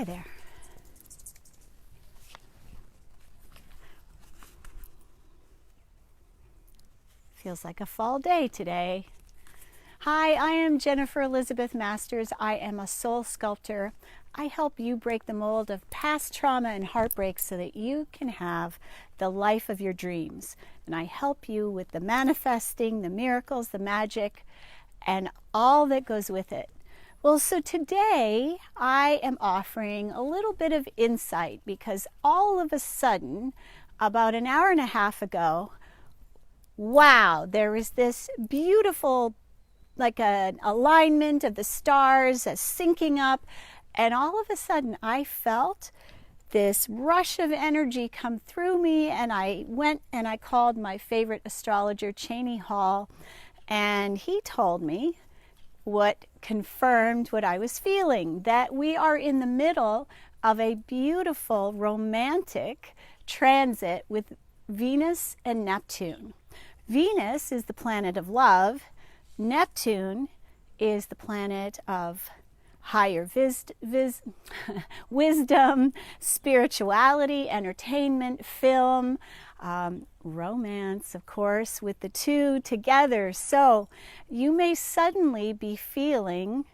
Hi there. Feels like a fall day today. Hi, I am Jennifer Elizabeth Masters. I am a soul sculptor. I help you break the mold of past trauma and heartbreak so that you can have the life of your dreams. And I help you with the manifesting, the miracles, the magic, and all that goes with it. Well, so today I am offering a little bit of insight because all of a sudden, about an hour and a half ago, wow, there is this beautiful, like an alignment of the stars, a syncing up, and all of a sudden I felt this rush of energy come through me, and I went and I called my favorite astrologer, Cheney Hall, and he told me what confirmed what I was feeling, that we are in the middle of a beautiful romantic transit with Venus and Neptune. Venus is the planet of love. Neptune is the planet of higher wisdom, spirituality, entertainment, film, romance, of course, with the two together. So you may suddenly be feeling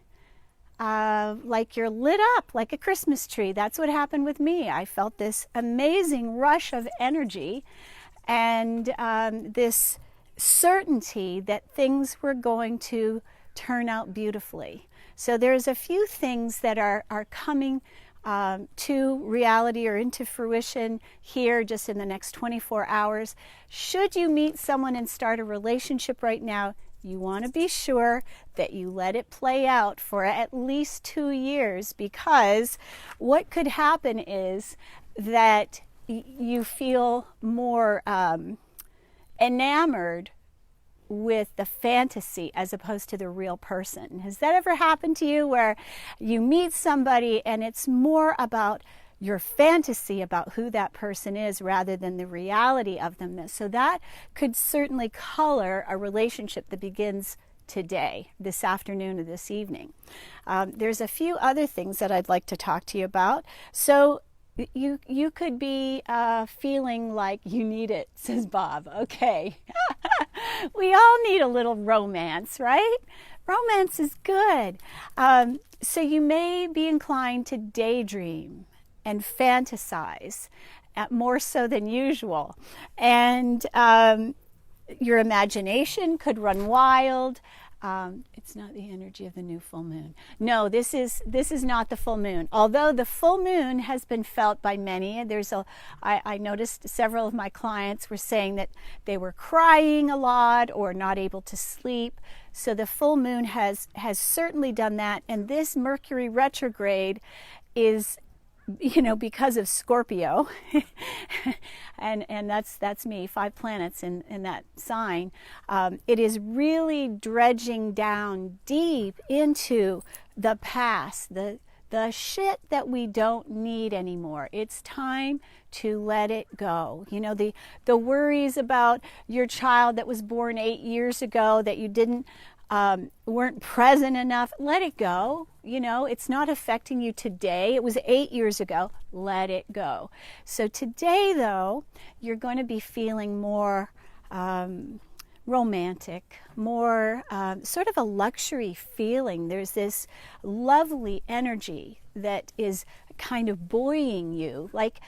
like you're lit up like a Christmas tree. That's what happened with me. I felt this amazing rush of energy and this certainty that things were going to turn out beautifully. So there's a few things that are coming to reality or into fruition here just in the next 24 hours. Should you meet someone and start a relationship right now, you want to be sure that you let it play out for at least 2 years, because what could happen is that you feel more enamored with the fantasy as opposed to the real person. Has that ever happened to you, where you meet somebody and it's more about your fantasy about who that person is rather than the reality of them? So that could certainly color a relationship that begins today, this afternoon, or this evening. There's a few other things that I'd like to talk to you about. So you could be feeling like you need it, says Bob. Okay. We all need a little romance, right? Romance is good. So you may be inclined to daydream and fantasize more so than usual. And your imagination could run wild. It's not the energy of the new full moon. No, this is not the full moon. Although the full moon has been felt by many. I noticed several of my clients were saying that they were crying a lot or not able to sleep. So the full moon has certainly done that. And this Mercury retrograde is, because of Scorpio, and that's me, 5 planets in that sign, it is really dredging down deep into the past, the shit that we don't need anymore. It's time to let it go. The worries about your child that was born 8 years ago that you weren't present enough, let it go. It's not affecting you today. It was 8 years ago. Let it go. So today, though, you're going to be feeling more romantic, more sort of a luxury feeling. There's this lovely energy that is kind of buoying you, like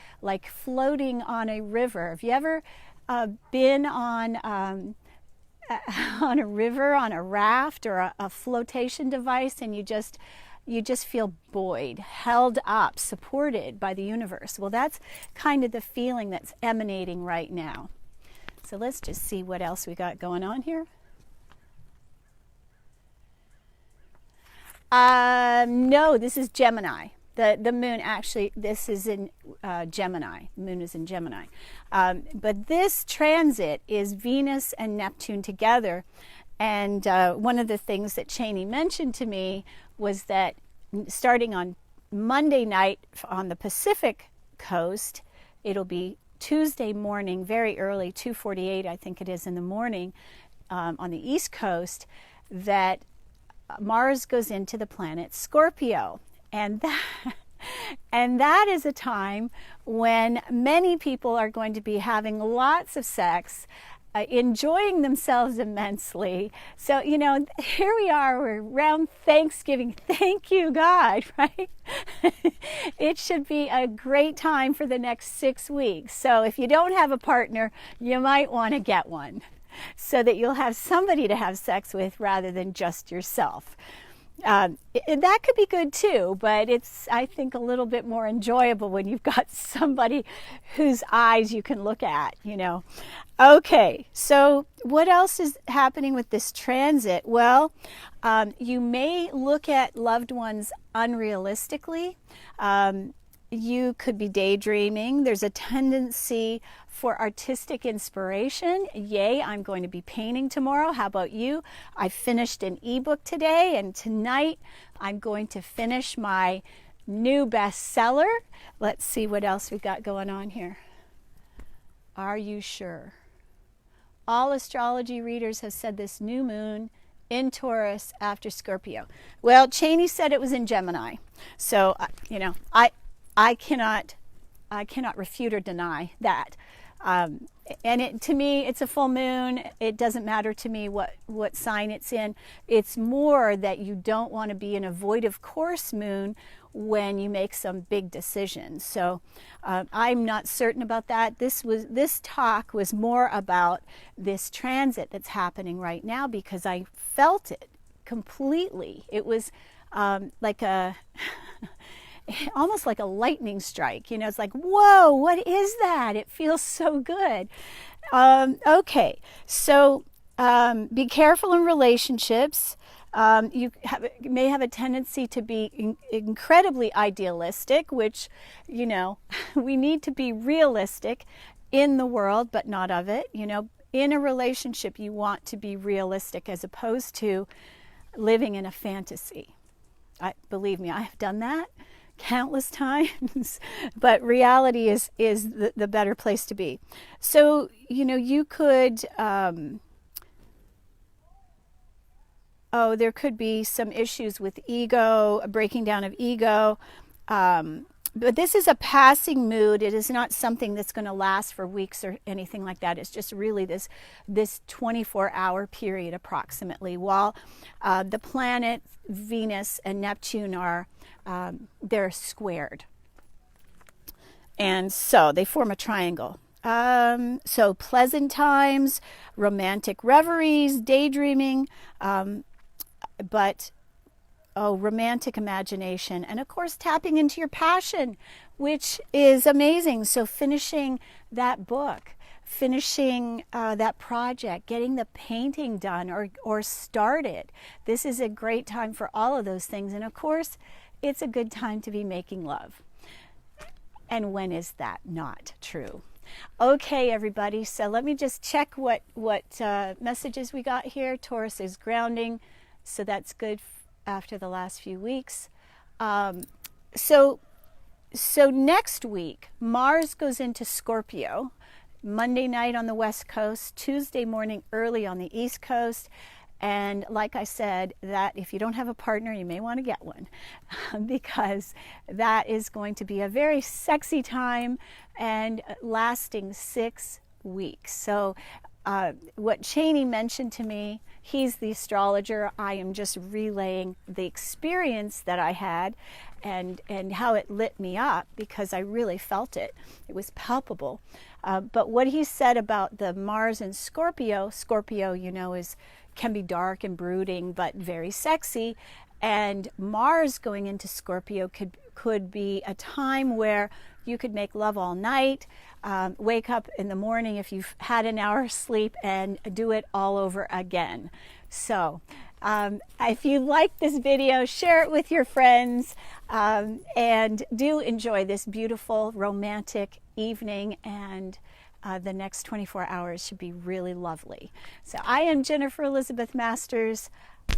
floating on a river. Have you ever been on a river, on a raft, or a flotation device, and you just feel buoyed, held up, supported by the universe? Well, that's kind of the feeling that's emanating right now. So let's just see what else we got going on here. No, this is Gemini. The moon, actually, this is in Gemini. The moon is in Gemini. But this transit is Venus and Neptune together. And one of the things that Cheney mentioned to me was that starting on Monday night on the Pacific coast, it'll be Tuesday morning, very early, 2:48, I think it is, in the morning, on the East Coast, that Mars goes into the planet Scorpio. And And that is a time when many people are going to be having lots of sex, enjoying themselves immensely. So, you know, here we are, we're around Thanksgiving. Thank you, God, right? It should be a great time for the next 6 weeks. So if you don't have a partner, you might want to get one so that you'll have somebody to have sex with rather than just yourself. That could be good too, but it's, I think, a little bit more enjoyable when you've got somebody whose eyes you can look at, you know. Okay, so what else is happening with this transit? Well, you may look at loved ones unrealistically. You could be daydreaming. There's a tendency for artistic inspiration. Yay, I'm going to be painting tomorrow. How about you? I finished an ebook today, and tonight I'm going to finish my new bestseller. Let's see what else we've got going on here. Are you sure? All astrology readers have said this new moon in Taurus after Scorpio. Well, Cheney said it was in Gemini. So, you know, I cannot refute or deny that. And to me, it's a full moon. It doesn't matter to me what sign it's in. It's more that you don't want to be an avoidtive course moon when you make some big decisions. So I'm not certain about that. This talk was more about this transit that's happening right now because I felt it completely. It was like a almost like a lightning strike. You know, it's like, whoa, what is that? It feels so good. Okay, so be careful in relationships. You may have a tendency to be incredibly idealistic, which, you know, we need to be realistic in the world, but not of it. You know, in a relationship, you want to be realistic as opposed to living in a fantasy. Believe me, I have done that countless times, but reality is the better place to be. So, you know, you could, there could be some issues with ego, a breaking down of ego. But this is a passing mood. It is not something that's going to last for weeks or anything like that. It's just really this 24-hour period approximately, while the planets Venus and Neptune are they're squared, and so they form a triangle. So pleasant times, romantic reveries, daydreaming, but romantic imagination, and of course tapping into your passion, which is amazing. So finishing that book, finishing that project, getting the painting done or started. This is a great time for all of those things. And of course, it's a good time to be making love. And when is that not true? Okay, everybody, so let me just check what messages we got here. Taurus is grounding, so that's good after the last few weeks. So next week, Mars goes into Scorpio, Monday night on the West Coast, Tuesday morning early on the East Coast. And like I said, that if you don't have a partner, you may want to get one because that is going to be a very sexy time and lasting 6 weeks. So what Cheney mentioned to me, he's the astrologer. I am just relaying the experience that I had and how it lit me up because I really felt it. It was palpable. But what he said about the Mars and Scorpio, you know, can be dark and brooding, but very sexy. And Mars going into Scorpio could be a time where you could make love all night, wake up in the morning if you've had an hour's sleep, and do it all over again. So if you like this video, share it with your friends, and do enjoy this beautiful romantic evening, and the next 24 hours should be really lovely. So I am Jennifer Elizabeth Masters,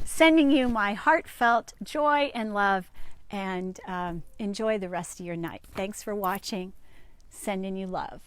sending you my heartfelt joy and love, and enjoy the rest of your night. Thanks for watching. Sending you love.